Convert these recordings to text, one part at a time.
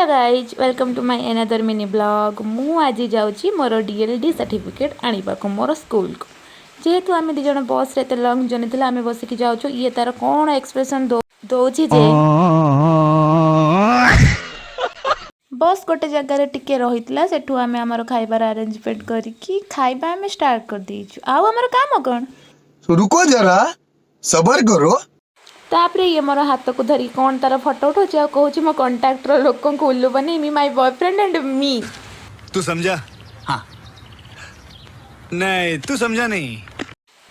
Hello guys welcome to my another mini blog मु आज जाऊँगी मोर डीएलडी सर्टिफिकेट आने को मोर स्कूल को जेहेतु आम दिज बस रे लंग जर्नी थी आम बसिक जाऊँ ये तार कौन एक्सप्रेशन दौची जे बस गोटे जगार टिके रही सेठू आम आमर खाइबार अरेंजमेंट करके खाइबा आम स्टार्ट कर देचु आउ आमर काम कौन रुको जरा सबर करो तापरे ये मोर हाथ को धरी कौन तार फोटो उठाऊँ कहूँ मो कंटाक्टर लोक उल्लू बनी माय बॉयफ्रेंड एंड मी तू समझा? हाँ नहीं तू समझा नहीं।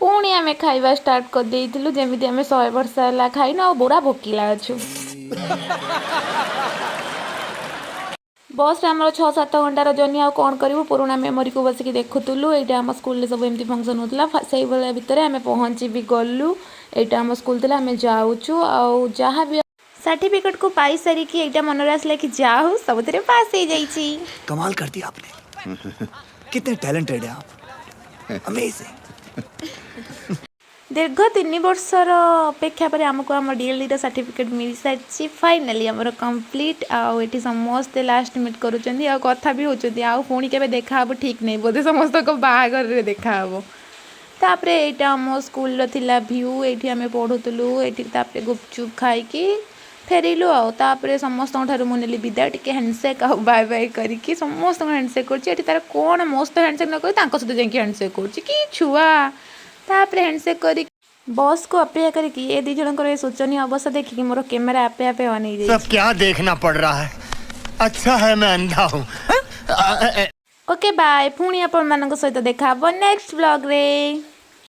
पुणी आम खाइबा स्टार्ट कर देइथिलु जेमिति आम 100 वर्ष है खाइना और बुरा भोकिला अच्छु बस आम 6-7 घंटार जर्नी आ कौन करूँ पुराणा मेमोरी को बसिक देखुलु ये आम स्कूल सब एमती फंक्शन होता से भितर आम पहुँची भी गलु यहाँ आम स्कूल थी आम जाऊँ आ जहाँ भी सर्टिफिकेट को पाई सारिकी यहाँ मन आसला कि जाऊ सब पास हो जाइए। कमाल कर दिया आपने। कितने टैलेंटेड है आप। अमेजिंग। दीर्घ 3 वर्षर अपेक्षा पर आमको आम डीएलडी सर्टिफिकेट मिल सारी फाइनाली आमर कंप्लीट आठ समस्ते लास्ट मीट करुँच कथा भी होती पुणी के देखा ठीक नहीं बोधे समस्त को बाहागर देखा तापरे एटा आम स्कूल थिला व्यू ये आम पढ़ुलु ये गुपचुप खाई फेरिलु आउे समस्त मुझे विदा टे हैंडसेक आ बाय बाय करके समस्त हैंडसेक कर कौन मस्त हैंडसेक न कर सहित जाकि हैंडसेक कर छुआ तापरे हैंडसेक कर बस को अपेक्षा करके ये दी जन शोचनीय अवस्था देखिए मोर कैमेरा आपे आपे ऑन हो सब क्या देखना पड़ रहा है। अच्छा है मैं अंधा हूँ। ओके बाय पुणी आपण मान सहित देखा नेक्स्ट ब्लॉग रे।